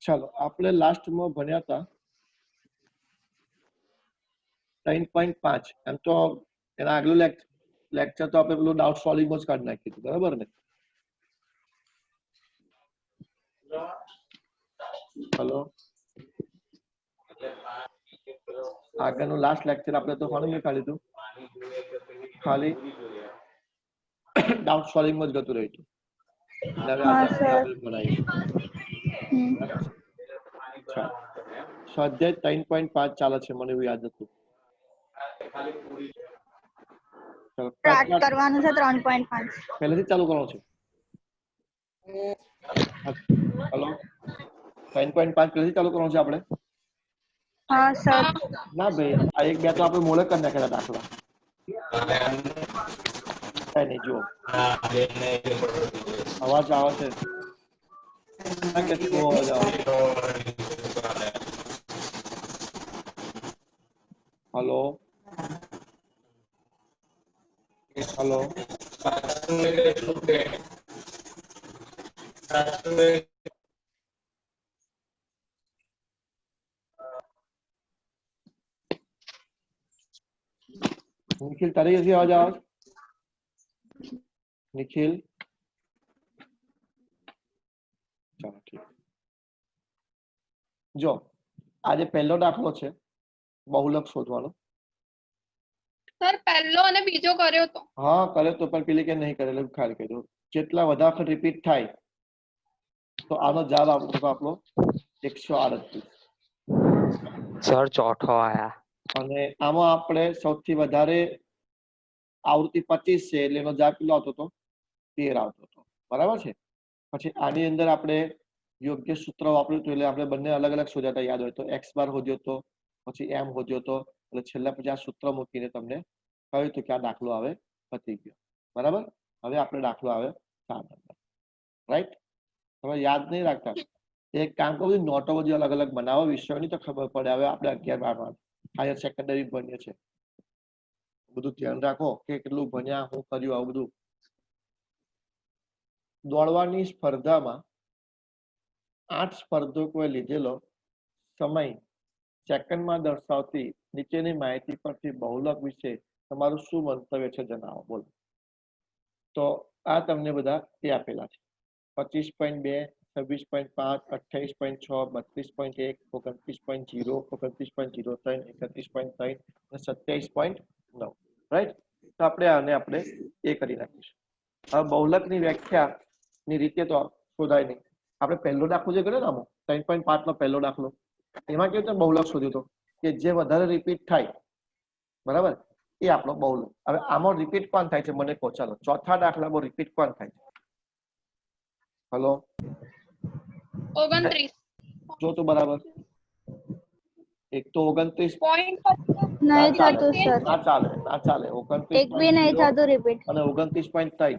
ચાલો આપણે લાસ્ટમાં ભણ્યા હતા 3.5 એમ તો એના આગલું લેક્ચર તો આપણે પેલું ડાઉટ સોલ્વિંગ જ કાઢી નાખ્યું હતું, બરાબર ને? હલો, આગળનું લાસ્ટ લેક્ચર આપણે તો કોનું મેં કાઢ્યું હતું? ખાલી ડાઉટ સોલ્વિંગ જ ગતું રહ્યું હતું. સ્વાધ્યાય 3.5 ચાલે છે, મને એવું યાદ હતું. સ્ટાર્ટ કરવાનું છે 3.5 પહેલેથી ચાલુ કરવાનું છે. હલો, 3.5 પહેલેથી ચાલુ કરવાનું છે આપણે? હા સર. ના ભાઈ, આ એક બે તો આપણે મોડે કરી નાખેલા દાખલા. કઈ નહીં, જુઓ અવાજ આવે છે કે શું અવાજ આવે? હલો હલો, નિખિલ તારી હજી અવાજ આવે? નિખિલ, ચાલો ઠીક. જો આજે પહેલો દાખલો છે બહુલક શોધવાનો. સર પહેલો અને બીજો કર્યો તો. હા કર્યો તો, પણ પેલી કે નહીં કરેલો ખાલી કર્યો. જેટલા વધારે વખત રિપીટ થાય તો આનો જવાબ આપણો 138. સર ચોથો આયા. અને આમાં આપણે સૌથી વધારે આવૃત્તિ 25 છે એટલે એનો જવાબ કેટલો આવતો હતો? 13 આવતો હતો, બરાબર છે. પછી આની અંદર આપણે યોગ્ય સૂત્ર વાપર્યું હતું, એટલે આપણે બંને અલગ અલગ શોધ્યા હતા. યાદ હોય તો એક્સ બાર શોધ્યો હતો, પછી એમ શોધ્યો હતો, એટલે છેલ્લા પછી આ સૂત્ર મૂકીને તમને કહ્યું હતું કે આ દાખલો આવે પતી ગયો, બરાબર. હવે આપણે દાખલો આવે 4 નંબર, રાઈટ. તમે યાદ નહીં રાખતા, એક કામ કરો, નોટો બધી અલગ અલગ બનાવો, વિષયોની તો ખબર પડે. હવે આપણે 11-12 હાયર સેકન્ડરી ભણીએ છીએ, બધું ધ્યાન રાખો કે કેટલું ભણ્યા, શું કર્યું, આવું બધું. દોડવાની સ્પર્ધામાં 8 સ્પર્ધકોએ લીધેલો સમય સેકન્ડમાં દર્શાવતી નીચેની માહિતી પરથી બહુલક વિશે તમારું શું મંતવ્ય છે જણાવો. બોલો. તો આ તમને બધા તે આપેલા છે: 25.2, 26.5, 28.6, 32.1, 29.0, 29.03, 31.3 અને 27.9. રાઈટ. તો આપણે એ કરી નાખીશું. હવે બહુલકની વ્યાખ્યાની રીતે તો શોધાય નહીં. આપણે પહેલો દાખલો જે કર્યો ને આમાં 3.5 નો પહેલો દાખલો, એમાં કેવું છે બહુલક શોધ્યું હતો કે જે વધારે રિપીટ થાય, બરાબર, એ આપણો બહુલક. હવે આમાં રિપીટ કોણ થાય છે મને કહો. ચાલો ચોથા દાખલામાં રિપીટ કોણ થાય છે? હલો, 29. જો તો બરાબર. એક તો 29 પોઈન્ટ નહીં થતું સર, ના ચાલે, ના ચાલે. એક બી નહીં 29.0 થતું રિપીટ. અને 29.3.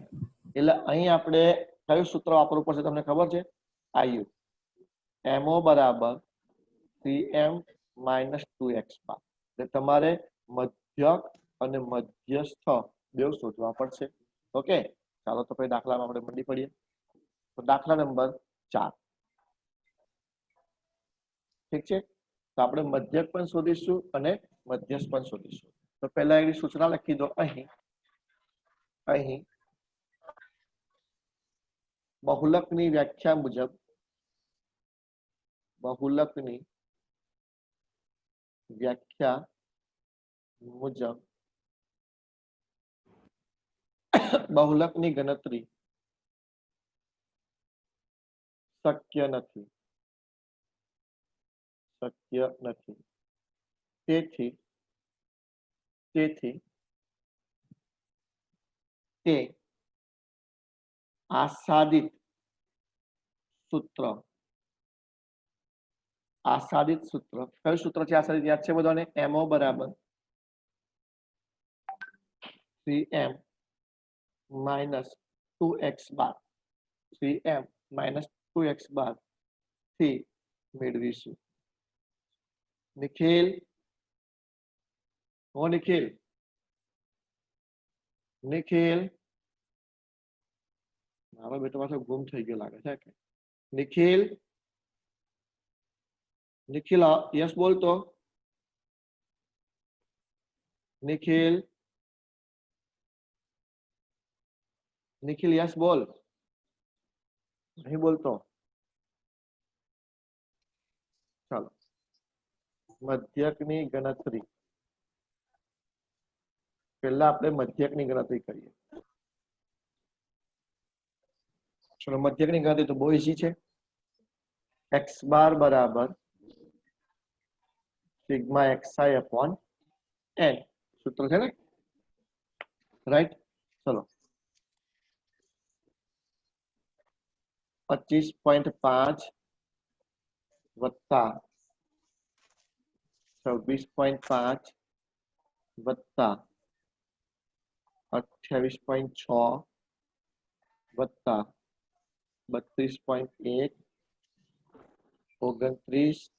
એટલે અહીં આપણે કયું સૂત્ર વાપરવું પડશે તમને ખબર છે? આયુ MO બરાબર 3m - 2x બાર. એટલે તમારે મધ્યક અને મધ્યસ્થ બેવ શોધવા પડશે. ઓકે, ચાલો તો પછી દાખલામાં આપણે મંડી પડીએ. તો દાખલા નંબર 4, ઠીક છે. તો આપણે મધ્યક પણ શોધીશું અને મધ્યસ્થ પણ શોધીશું. તો પહેલા એની સૂચના લખી દો. અહીં બહુલકની વ્યાખ્યા મુજબ બહુલકની ગણતરી શક્ય નથી. તેથી તે આસાદિત સૂત્ર. કયું સૂત્ર છે આસાદિત? યાદ છે બધાને? MO બરાબર 3m - 2x બાર. 3m - 2x બાર થી મેળવીશું. નિખિલ, નિખિલ મારો બેટો પાછો ગુમ થઈ ગયો લાગે છે. નિખિલ, નિખિલ યસ બોલ તો. નિખિલ નિખિલ યસ બોલ. નહીં બોલતો. ચાલો મધ્યકની ગણતરી. પહેલા આપણે મધ્યકની ગણતરી કરીએ. ચલો મધ્યકની ગણતરી તો બહુ ઈઝી છે. x બાર બરાબર સિગ્મા xi અપોન n સૂત્ર છે ને, રાઈટ. ચલો 25.5 વત્તા 26.5 વત્તા 28.6 વત્તા 32.1 29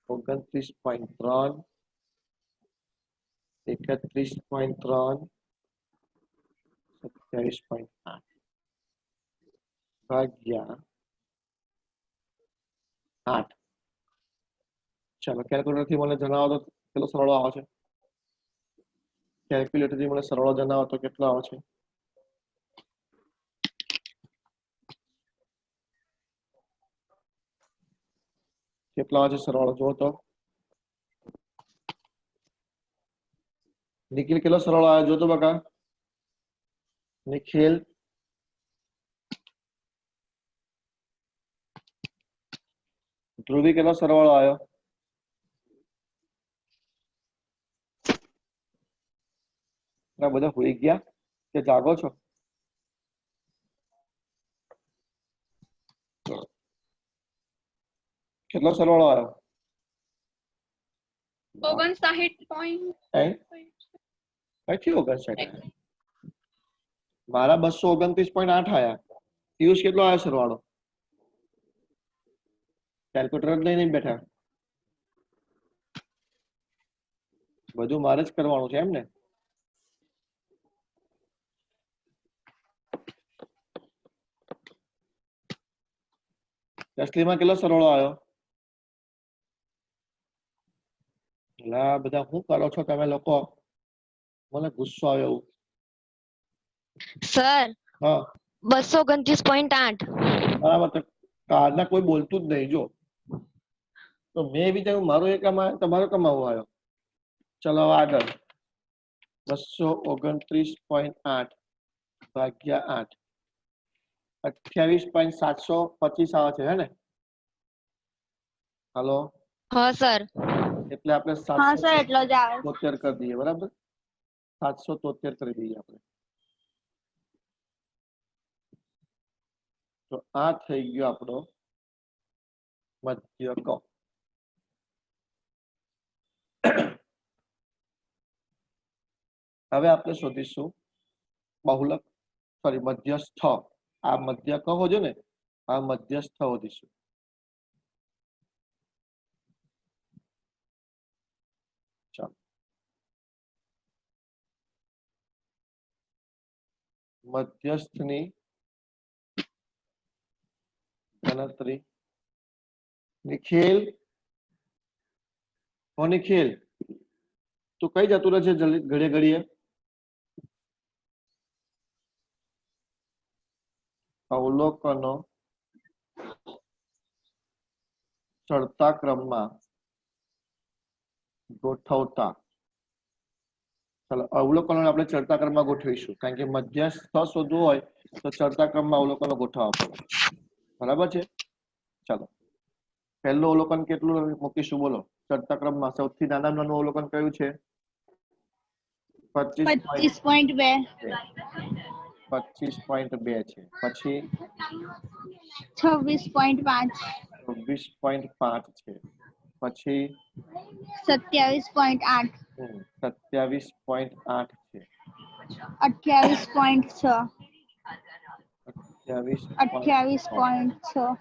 29.3 31.3 27.8 ભાગ્યા 8. ચાલો કેલ્ક્યુલેટર થી મને જણાવો તો કેટલો સરવાળો આવે છે. કેલ્ક્યુલેટર થી મને સરવાળો જણાવો તો કેટલો આવે છે. કેટલો આવે છે સરવાળો જો તો. નિખિલ કેટલો સરવાળો આવ્યો જો તો બકા. નિખિલ ધ્રુવી કેટલો સરવાળો આવ્યો. બધા હોઈ ગયા કે જાગો છો. કેટલો સરવાળો આવ્યો. 59.8 મારા 229.8 આયા. પિયુષ કેટલો આવ્યો સરવાળો. કેલ્ક્યુલેટર જ લઈને બેઠા. બધું મારે જ કરવાનું છે એમ ને. તસલીમા કેટલો સરવાળો આવ્યો. લા બધા શું કરો છો તમે લોકો. મને ગુસ્સો આવ્યો એવું. સર હા 229.8. બરાબર. તો કારના કોઈ બોલતું જ નહીં જો. તો મેં વિચાર્યું મારો એ કમાયો તમારો કમાવો આવ્યો. ચલો હવે આગળ 229.8 ભાગ્યા 8 28.725 આવે છે હે ને. હાલો હા સર. એટલે આપણે હા સર એટલો જ આવે. 773 કરી દઈએ. બરાબર 773 કરી દઈએ આપણે. તો આ થઈ ગયો આપણો મધ્યક. હવે આપણે શોધીશું બહુલક સોરી મધ્યસ્થ. આ મધ્યક હોજો ને, આ મધ્યસ્થ શોધીશું. ચાલો મધ્યસ્થની ગણતરી. નિખિલ નિખિલ તું કઈ જતું રહે છે ઘડીએ ઘડીએ. અવલોકનો ચડતા ક્રમમાં ગોઠવતા. ચાલો અવલોકનો આપણે ચડતા ક્રમમાં ગોઠવીશું કારણ કે મધ્યસ્થ શોધવું હોય તો ચડતા ક્રમમાં અવલોકનો ગોઠવવા પડે. બરાબર છે. ચાલો પહેલું અવલોકન કેટલું મૂકીશું બોલો. ચડતા ક્રમમાં સૌથી નાનામાં નાનું અવલોકન કયું છે. 25.2 25.2 છે. પછી 26.5 26.5 છે. પછી 27.8 27.8 છે. 28.6 28.6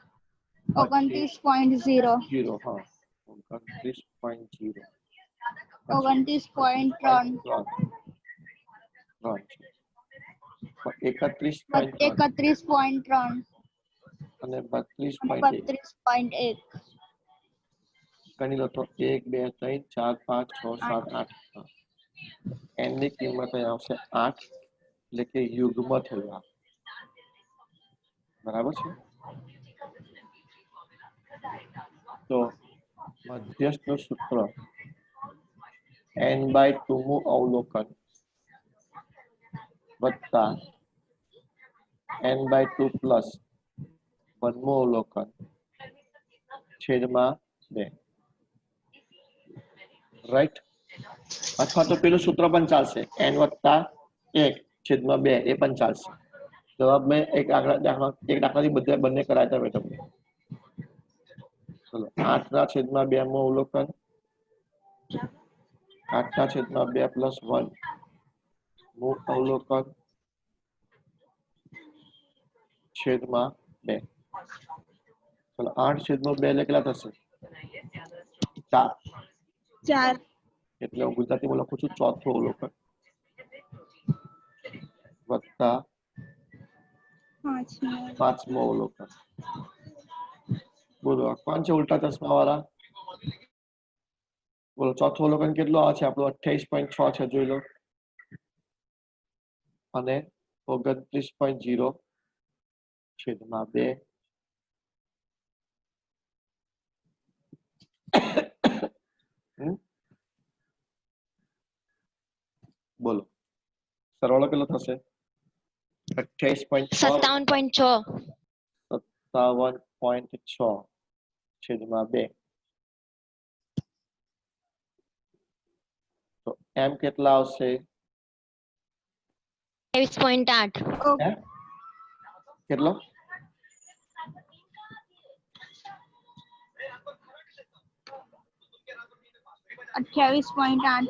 29.0 હા 29.0 29.3 31.3 31.3 અને 32.1 32.1 ગણી લો તો 1 2 3 4 5 6 7 8 n ની કિંમત અહીં આવશે 8 એટલે કે યુગ્મ થયું આ બરાબર છે તો મધ્યસ્થનું સૂત્ર n/2 મું અવલોકન વત્તા n/2 પ્લસ 1 મું અવલોકન છેદમાં 2 રાઈટ અથવા તો પેલું સૂત્ર પણ ચાલશે n વત્તા 1 છેદમાં 2 એ પણ ચાલશે જવાબ મેં એક દાખલાથી બંને કરાયા હતા તમને ચલો 8 ના છેદમાં 2 માં અવલોકન 8 ના છેદમાં 2 પ્લસ 1 મું અવલોકન છેદમાં 2 ચલો 8 છેદમાં 2 એટલે કેટલા થશે 4 4 એટલે હું ગુજરાતીમાં લખું છું ચોથું અવલોકન વત્તા 5મું અવલોકન બોલો કોણ છે ઉલ્ટા ચશ્મા વાળા બોલો ચોથું અવલોકન કેટલું આવે છે આપણું 28.6 છે જોઈ લો અને 29.0 છેદમાં 2 બોલો સરવાળો કેટલો થશે 28.6 57.6 છેદમાં 2 તો એમ કેટલા આવશે 23.8 હે કેટલો 28.8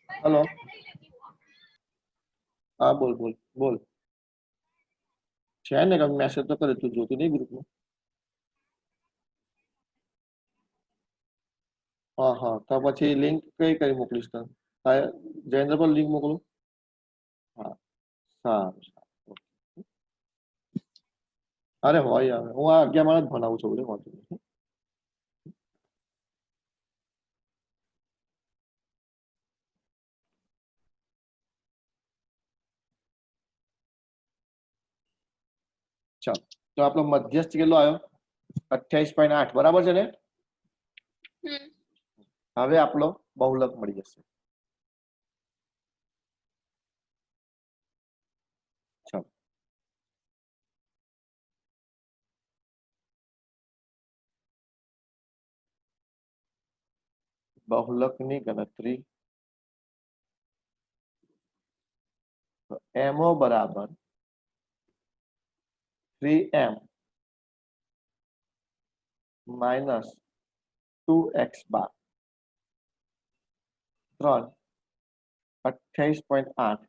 હેલો હા બોલ બોલ બોલ છે ને કે મેસેજ તો કરે તું જોતું નહીં ગ્રુપમાં હા તો પછી લિંક કઈ મોકલીશ તને જયેન્દ્ર પર લિંક મોકલું હા સારું અરે હોય હવે હું આ 11 માં જ ભણાવું છું બધું વાંચું છું ચાલો તો આપણો મધ્યસ્થ કેટલો આવ્યો 28.8 બરાબર છે ને હવે આપણો બહુલક મળી જશે ચાલો બહુલકની ગણતરી MO બરાબર 3m માઇનસ 2x બાર 3 28.8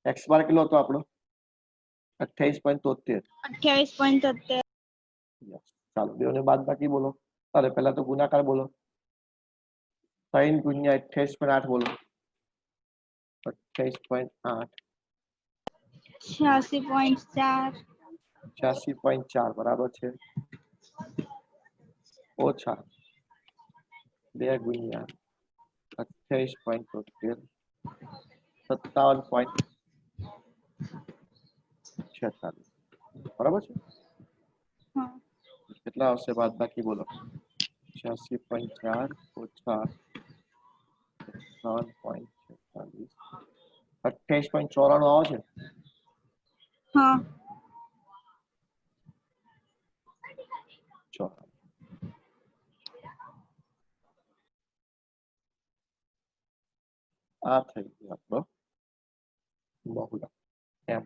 x બાર કેટલો હતો આપણો 28.73 28.73 ચાલો બેઓને બાદ બાકી બોલો અરે પહેલા તો ગુણાકાર બોલો 3 ગુણ્યા 28.8 બોલો 28.8 86.4 86.4 બરાબર છે ઓછા 2 ગુણ્યા 28.73 57.46 બરાબર છે કેટલા આવશે બાદ બાકી બોલો 86.4 ઓછા 57.46 28.94 આવે છે હા ચલો આ થઈ ગયો આપણો બહુલક એમ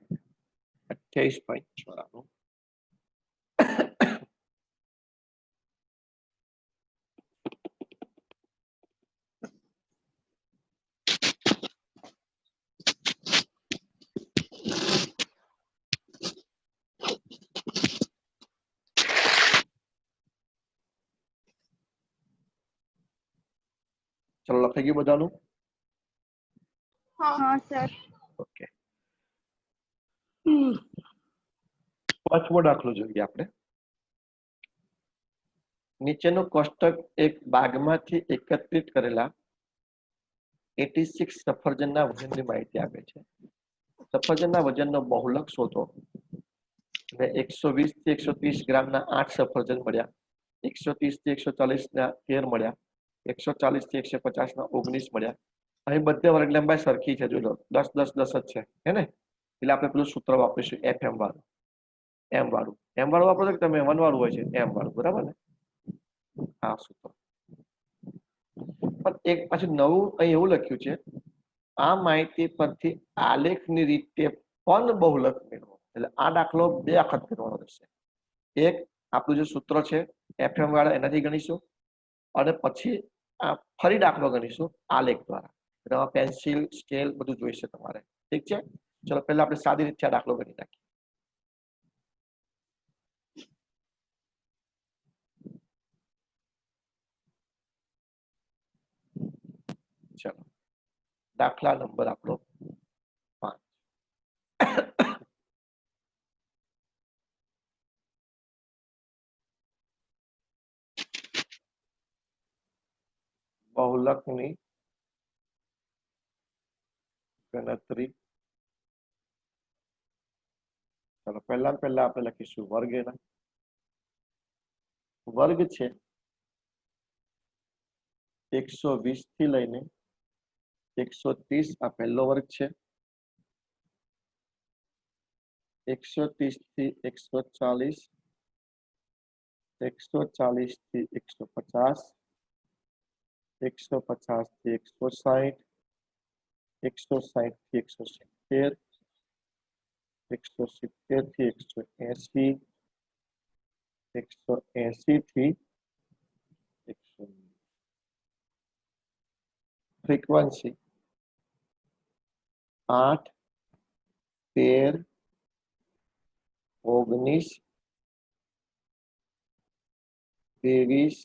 28.94 ચલો લખાઈ ગયું બધાનું હા સર ઓકે પાંચમો દાખલો જોઈએ આપણે નીચેનું કોષ્ટક એક બાગમાંથી એકત્રિત કરેલા 86 સફરજનના વજનની માહિતી આપે છે. સફરજનના વજનનો બહુલક શોધો. અને 120 થી 130 ગ્રામના 8 સફરજન મળ્યા, 130 થી 140 ના 13 મળ્યા, 140 થી 150 ના 19 મળ્યા. અહીં બધે વર્ગ લંબાઈ સરખી છે, જોજો 10 10 10 જ છે, હે ને? એટલે આપણે પેલું સૂત્ર વાપરીશું FM વાળું. એમ વાળું વાપરો કે તમે 1 વાળું હોય છે એમ વાળું, બરાબર ને? આ સૂત્ર. પણ એક પાછું નવું અહીં એવું લખ્યું છે, આ માહિતી પરથી આલેખની રીતે પણ બહુલક મેળવો. એટલે આ દાખલો 2 વખત કરવાનો રહેશે. એક આપણું જે સૂત્ર છે FM વાળા એનાથી ગણીશું, અને પછી આ ફરી દાખલો ગણીશું આલેખ દ્વારા. એટલે પેન્સિલ સ્કેલ બધું જોઈશે તમારે. ઠીક છે? ચલો પહેલા આપણે સાદી રીતે દાખલો ગણી નાખીએ. ચલો દાખલા નંબર આપણો 5. બહુલકની ગણતરી. ચલો પહેલા આપણે લખીશું વર્ગ. એના વર્ગ છે 120 થી લઈને 130. આ પહેલો વર્ગ છે. 130 થી 140, 140 થી 150, 150 થી 160, 160 થી 170, 170 થી 180, 180 થી 190. ફ્રીક્વન્સી 8, 13, 19, 23,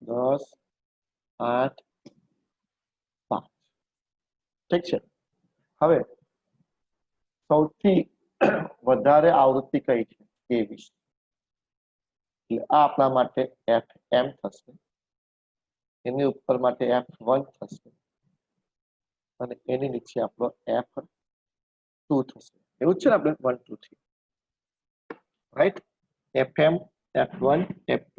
10, 8, 5. ઠીક છે. હવે સૌથી વધારે આવૃત્તિ કઈ છે? 23. એટલે આ આપણા માટે FM થશે, એની ઉપર માટે F1 થશે, અને એની નીચે આપણો F2 થશે. એવું જ છે ને? આપણે 1 2 3, રાઈટ? FM, F1, F2.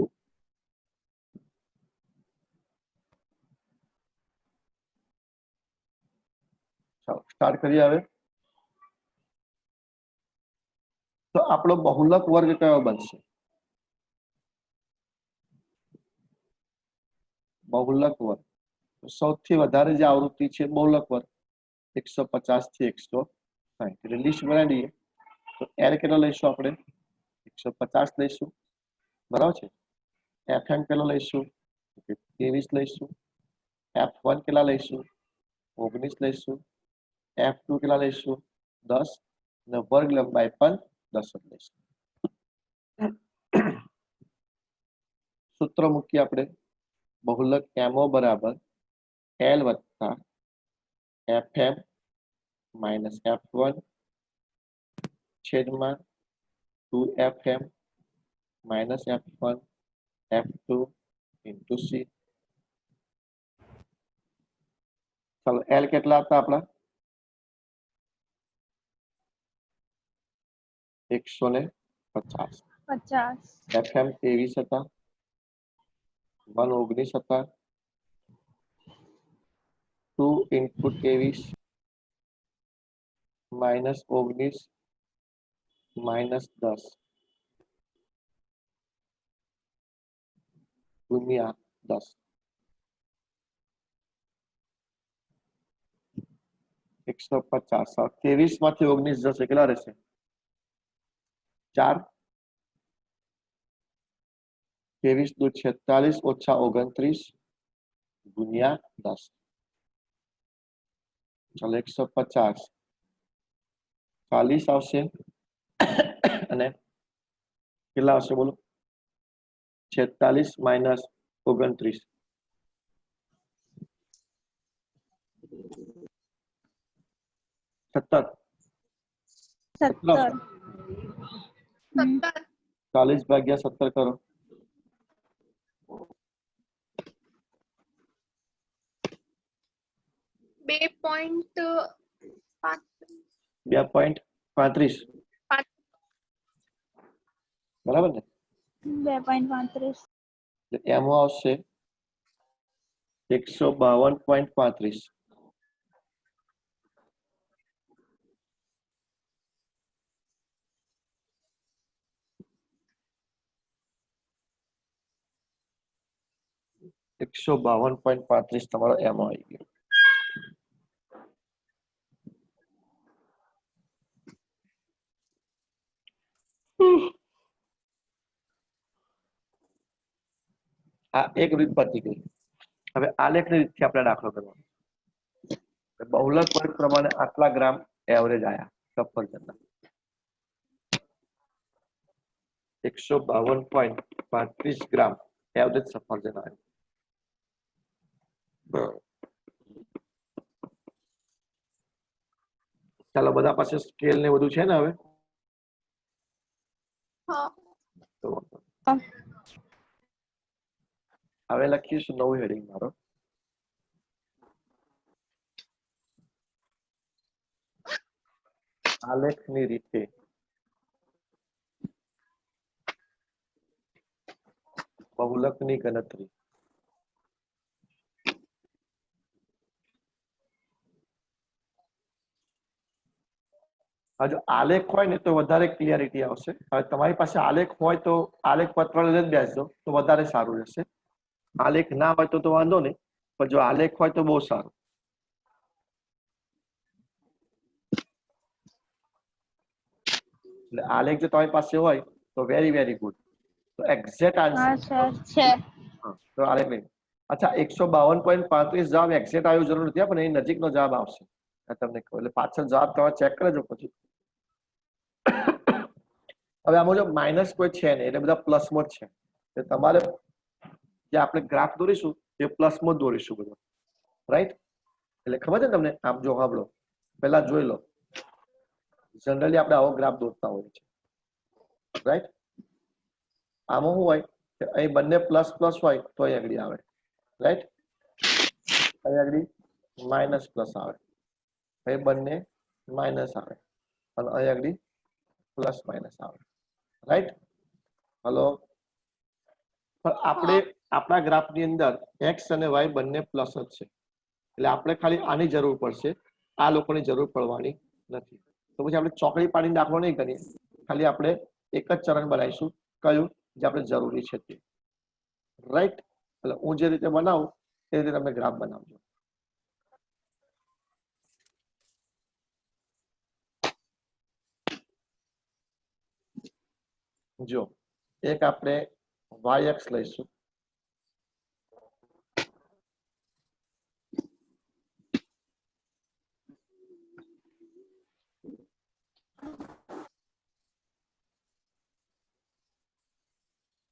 ચાલો સ્ટાર્ટ કરીએ હવે. તો આપણો બહુલક વર્ગ કયો બનશે? બહુલક વર્ગ સૌથી વધારે જે આવૃત્તિ છે બહુલક વર્ગ 150 થી 160. એટલે લિસ્ટ બનાવી દઈએ. તો L કેટલો લઈશું આપણે? 150 લઈશું, બરાબર છે. FM કેટલો લઈશું? 23 લઈશું. F1 કેટલા લઈશું? 19 લઈશું. F2 કેટલા લઈશું? 10. અને વર્ગ લંબાઈ પણ 10 જ લઈશું. સૂત્ર મૂકીએ આપણે. બહુલક MO બરાબર L વત્તા FM માઇનસ F1 છેદમાં 2FM minus F1 F2 into C. ચાલો L કેટલા હતા આપણા? 150. 50. FM 23 હતા, 119 હતા, 2 ઇન્ટુ 23 માઇનસ 19 માઇનસ 10 ગુણ્યા 10. 150. 23 માંથી 19 જશે, કેટલા રહેશે? 4. 23 દુ 46 ઓછા 29 ગુણ્યા 10. ચાલો 150 40 આવશે, અને કેટલા આવશે બોલો? 46 માઇનસ 29. 17. 17. 17. 40 ભાગ્યા 17 કરો. 2.35 બરાબર ને? 2.35. એટલે એમાં આવશે 152.35. $152.35 તમારો એમાં આવી ગયો. આ એક રીત પતી ગઈ. હવે આલેખની રીતથી આપણે દાખલો કરવાનો. બહુલક વર્ગ પ્રમાણે આટલા ગ્રામ એવરેજ આયા સફરજનના. 152.35 ગ્રામ એવરેજ સફરજન આવ્યું. ચાલો બધા પાસે સ્કેલ ને બધું છે ને હવે? તો હવે લખીશું નવું હેડિંગ મારો. આલેખની રીતે બહુલકની ગણતરી. જો આલેખ હોય ને તો વધારે ક્લિયરિટી આવશે. હવે તમારી પાસે આલેખ હોય તો આલેખ પત્ર લઈને જ બેસજો તો વધારે સારું રહેશે. આલેખ ના હોય તો વાંધો નહીં, પણ જો આલેખ હોય તો બહુ સારું. એટલે આલેખ જો તમારી પાસે હોય તો વેરી વેરી ગુડ. તો એક્ઝેક્ટ હા આન્સર સર છે. તો આલેખ નહીં. અચ્છા 152.35 જવાબ એક્ઝેક્ટ આવ્યું જરૂર નથી, પણ એ નજીકનો જવાબ આવશે. તમને કહું એટલે પાછળ જવાબ તમે ચેક કરજો પછી. હવે આમાં જો માઇનસ કોઈ છે નહીં એટલે બધા પ્લસમાં જ છે. એટલે તમારે જે આપણે ગ્રાફ દોરીશું એ પ્લસમાં જ દોરીશું બધો, રાઈટ? એટલે ખબર છે ને તમને? આમ જો સાંભળો, પહેલા જોઈ લો. જનરલી આપણે આવો ગ્રાફ દોરતા હોઈએ છીએ, રાઈટ? આમાં શું હોય કે અહીં બંને પ્લસ પ્લસ હોય તો અહીં આગળ આવે, રાઈટ? અહીં આગળ માઇનસ પ્લસ આવે, અહીં બંને માઇનસ આવે અને અહીં આગળ પ્લસ માઇનસ આવે, રાઈટ? હલો? પણ આપણે આપણા ગ્રાફની અંદર એક્સ અને વાય બંને પ્લસ જ છે, એટલે આપણે ખાલી આની જરૂર પડશે, આ લોકોની જરૂર પડવાની નથી. તો પછી આપણે ચોકડી પાડીને દાખલો નહીં કરીએ, ખાલી આપણે એક જ ચરણ બનાવીશું. કયું? જે આપણે જરૂરી છે તે, રાઈટ? એટલે હું જે રીતે બનાવું એ રીતે તમે ગ્રાફ બનાવજો. જો એક આપણે વાય એક્સ લઈશું,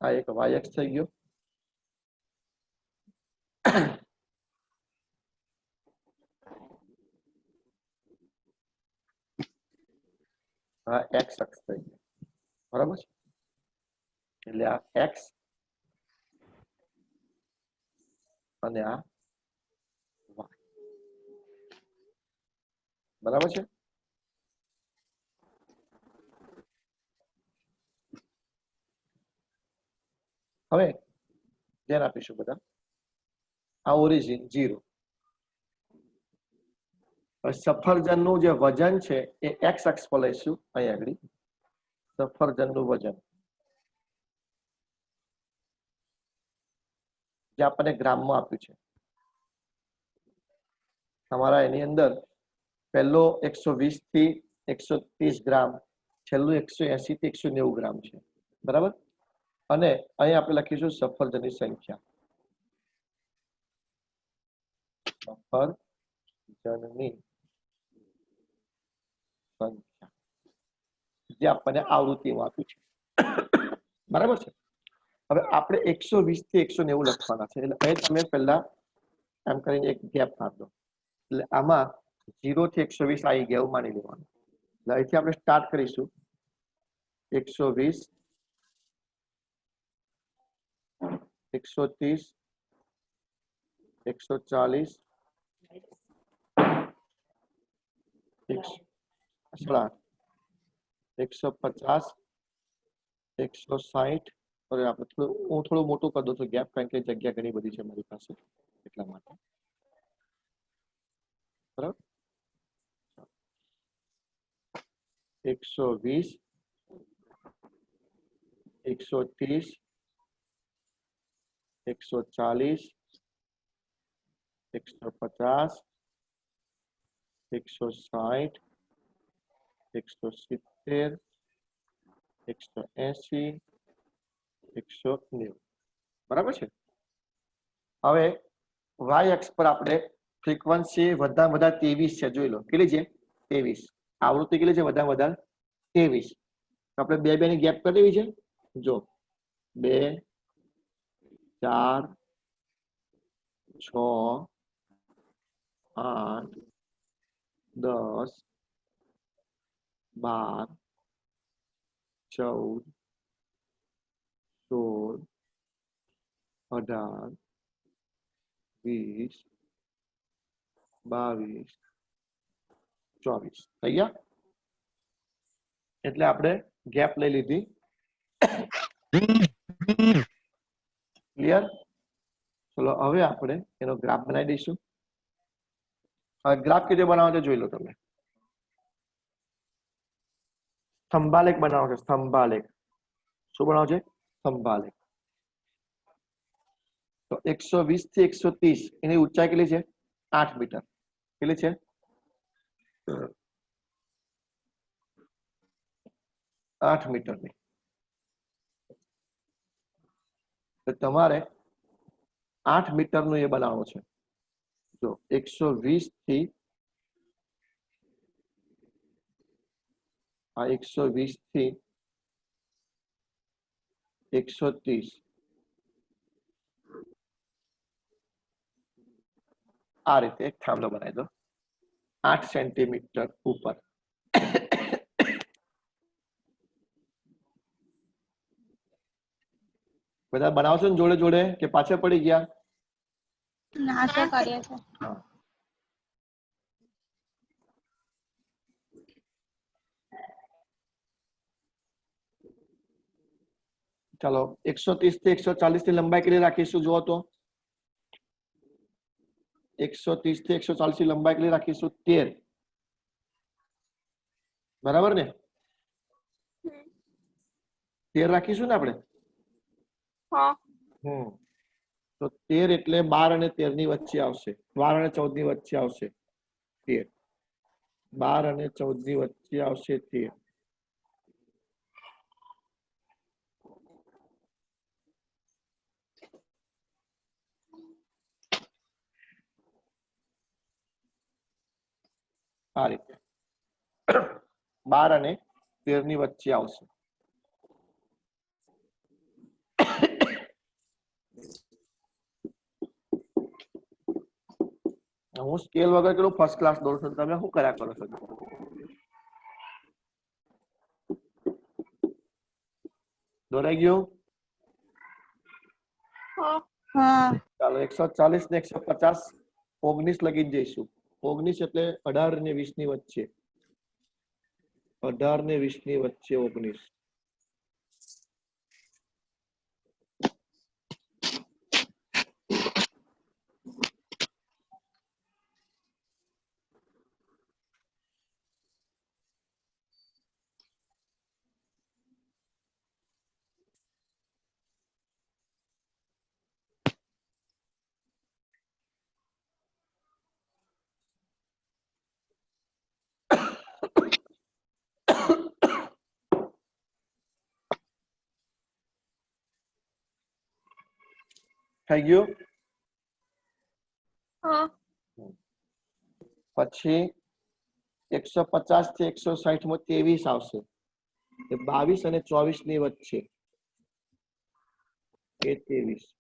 આ એક વાય એક્સ થઈ ગયો. આ એક્સ અક્ષ થઈ ગયો, બરાબર છે? એટલે આ એક્સ અને આ વાય, બરાબર છે? હવે ધ્યાન આપીશું બધા. આ ઓરિજિન 0. સફરજનનું જે વજન છે એ એક્સ અક્ષ પર લઈશું. અહીં આગળ સફરજનનું વજન જે આપણને ગ્રામમાં આપ્યું છે. તમારા એની અંદર પહેલો 120 થી 130 ગ્રામ, છેલ્લું 180 થી 190 ગ્રામ છે, બરાબર? અને અહીં આપણે લખીશું સફરજનની સંખ્યા. સફરજનની સંખ્યા જે આપણને આવૃત્તિમાં આપ્યું છે, બરાબર છે? હવે આપણે 120 થી 190 લખવાના છે. એટલે અહીં તમે પહેલા એમ કરીને એક ગેપ આપો. એટલે આમાં 0 થી 120 આવી ગયા એવું માની લેવાનું. એટલે અહીંથી આપણે સ્ટાર્ટ કરીશું. 120, 130, 140, 150 160 और આપણે થોડું મોટું કરી દો તો ગેપ કારણ કે જગ્યા ઘણી બધી છે મારી પાસે એટલા માટે બરાબર 120 130 140 150 160 170 180 190 બરાબર છે હવે y અક્ષ પર આપણે ફ્રીક્વન્સી વધારે વધારે 23 છે જોઈ લો કેટલી છે 23 આવૃત્તિ કેટલી છે વધારે વધારે 23 તો આપણે બે ની ગેપ કરી દેવી છે જો 2 4 6 8 10 12 14 16 18 20 22 24 થઈ ગયા એટલે આપણે ગેપ લઈ લીધી ક્લિયર ચલો હવે આપણે એનો ગ્રાફ બનાવી દઈશું હવે ગ્રાફ કેવી રીતે બનાવો જોઈ લો તમે સ્તંભાલેખ બનાવો છે સ્તંભાલેખ શું બનાવો છે સ્તંભાલેખ તો 120 થી 130 એની ઊંચાઈ કેટલી છે 8 મીટર કેટલી છે 8 મીટરની તો તમારે 8 મીટરનું એ બનાવવાનું છે જો 120 થી આ 120 થી 130 આ રીતે એક થાંભલો બનાવી દો 8 સેન્ટીમીટર ઉપર બધા બનાવશો ને જોડે જોડે કે પાછળ પડી ગયા ના સર કરીએ છે હા ચાલો 130 થી 140 ની લંબાઈ કેટલી રાખીશું જુઓ તો 130 થી 140 ની લંબાઈ કેટલી રાખીશું 13 બરાબર ને 13 રાખીશું ને આપણે હા તો 13 એટલે 12 અને 13 ની વચ્ચે આવશે 12 અને 14 ની વચ્ચે આવશે 13 12 અને 14 ની વચ્ચે આવશે 13 આ રીતે 12 અને 13 ની વચ્ચે આવશે હું સ્કેલ વગર કેટલું ફર્સ્ટ ક્લાસ દોરું છું તમે શું કર્યા કરો છો દોરાઈ ગયું હા ચાલો 140 ને 150 19 લગી જઈશું 19 એટલે 18 ને 20 ની વચ્ચે 18 ને 20 ની વચ્ચે 19 થઈ ગયું હા પછી 150 થી 160 માં 23 આવશે 22 અને 24 ની વચ્ચે એ 23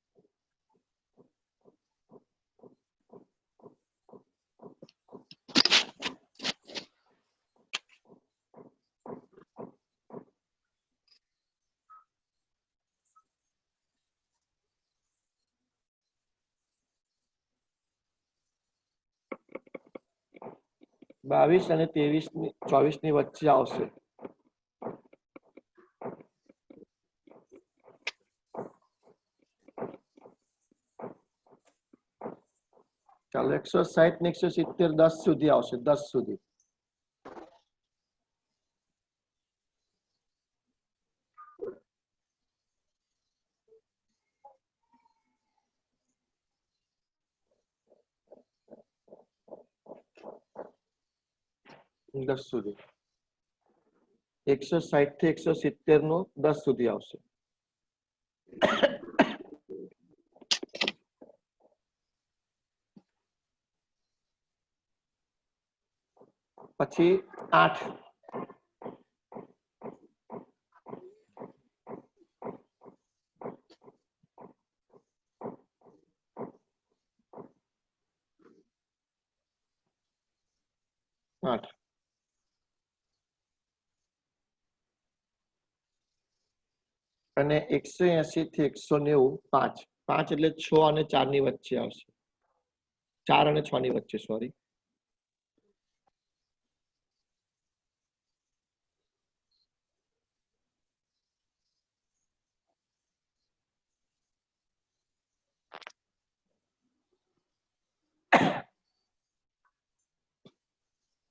22 22 અને 24 ની વચ્ચે આવશે. ચાલો 160 ને 170 10 સુધી આવશે, 10 સુધી. દસ સુધી 160 થી 170 નું 10 સુધી આવશે. પછી 8 8 અને 180 થી 190 5 5 એટલે 6 અને 4 ની વચ્ચે આવશે. 4 અને 6 ની વચ્ચે, સોરી.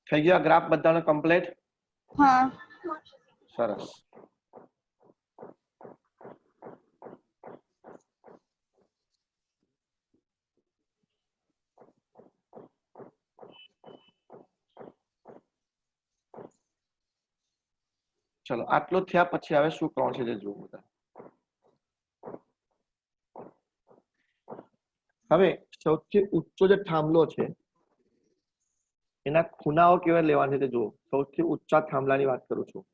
થઈ ગયા ગ્રાફ બધાનો કમ્પ્લીટ? હા. સરસ. ચલો આટલો થયા પછી હવે શું કરવાનું છે તે જુઓ બધા. હવે સૌથી ઊંચો જે થાંભલો છે એના ખૂણાઓ કેવા લેવાના છે તે જુઓ. સૌથી ઊંચા થાંભલાની વાત કરું છું.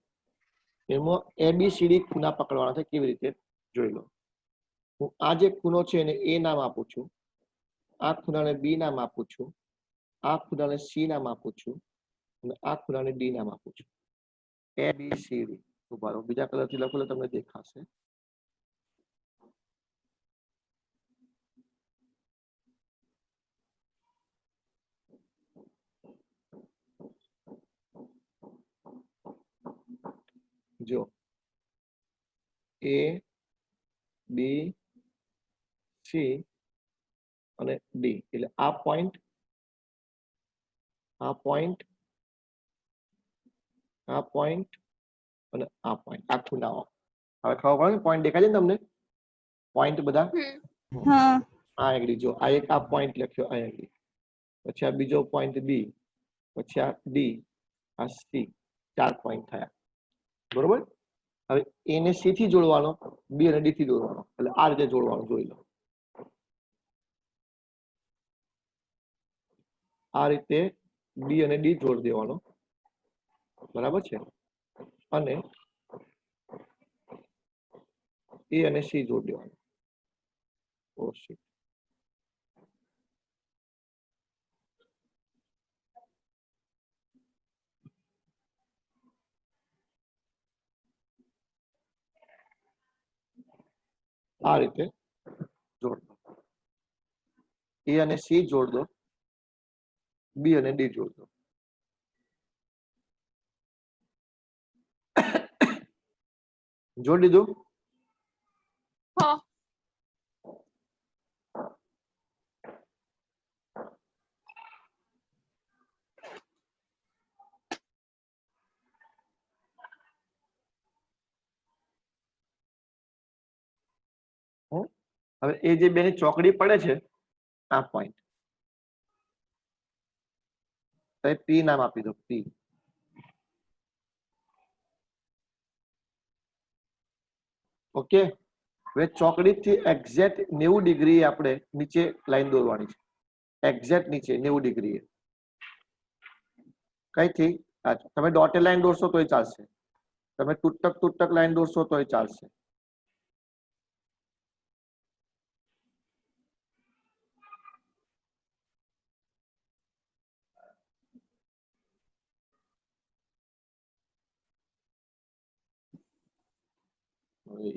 એમાં ABCD ખૂણા પકડવાના છે. કેવી રીતે જોઈ લો. હું આ જે ખૂણો છે એને A નામ આપું છું, આ ખૂણાને B નામ આપું છું, આ ખૂણાને C નામ આપું છું અને આ ખૂણાને D નામ આપું છું. ABCD. ઉભા રહો, બીજા કલરથી લખો એટલે તમને દેખાશે. જો A, B, C અને D એટલે આ પોઈન્ટ, આ પોઈન્ટ, આ પોઈન્ટ અને આ પોઈન્ટ, આ ખૂણાઓ. હવે ખબર પડે ને પોઈન્ટ દેખાય છે ને તમને? પોઈન્ટ બધા હા. આ આગળ જો આ એક આ પોઈન્ટ લખ્યો આ આગળ, પછી આ બીજો પોઈન્ટ B, પછી આ D, આ C, 4 પોઈન્ટ થયા. બરોબર? હવે A ને C થી જોડવાનો, B અને D થી જોડવાનો, એટલે આ રીતે જોડવાનું. જોઈ લો આ રીતે B અને D જોડી દેવાનો. બરાબર છે? અને A અને C જોડી દેવાનું. ઓ શિટ. આ રીતે જોડ દો. A અને C જોડ દો, B અને D જોડ દો. જોડી દીધું? હા. હવે એ જે બેની ચોકડી પડે છે આ પોઈન્ટ, તો P નામ આપી દો. P. ઓકે. હવે ચોકડી થી એક્ઝેક્ટ 90 ડિગ્રી આપણે નીચે લાઈન દોરવાની છે. એક્ઝેક્ટ નીચે 90 ડિગ્રી. કઈથી? તમે ડોટેડ લાઈન દોરશો તોય ચાલશે, તમે તૂટક તૂટક લાઈન દોરશો તોય ચાલશે.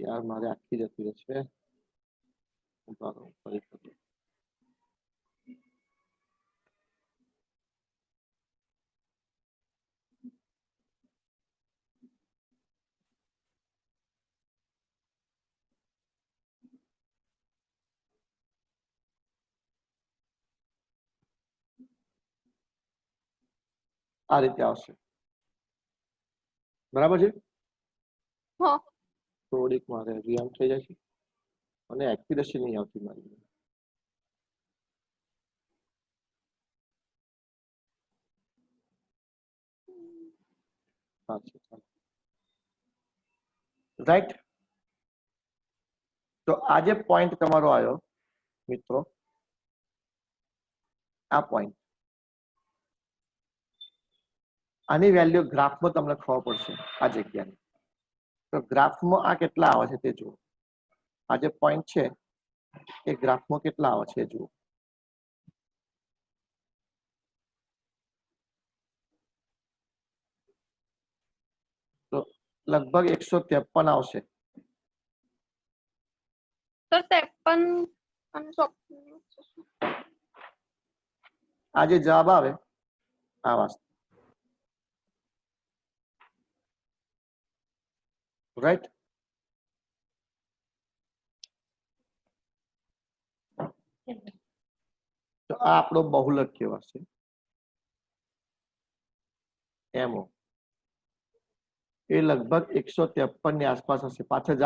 યાર મારે આખી જતી રહેશે. ફરી. આ રીતે આવશે, બરાબર છે? હા થોડીક મારે હજી આમ થઈ જાય છે અને એક્યુરેસી નહીં આવતી મારી. રાઈટ. તો આ જે પોઈન્ટ તમારો આવ્યો મિત્રો, આ પોઈન્ટ, આની વેલ્યુ ગ્રાફમાં તમને ખબર પડશે આ જગ્યાની. તો ગ્રાફમાં આ કેટલા આવે છે તે જુઓ. આ જે પોઈન્ટ છે એ ગ્રાફમાં કેટલા આવે છે જુઓ. તો લગભગ 153 આવશે. સર 53 અને 54 આ જે જવાબ આવે આ વસ્તુ, રાઈટ. તો આ આપણો બહુલક કહેવાશે, એમો. એ લગભગ 153 ની આસપાસ હશે. પાછળ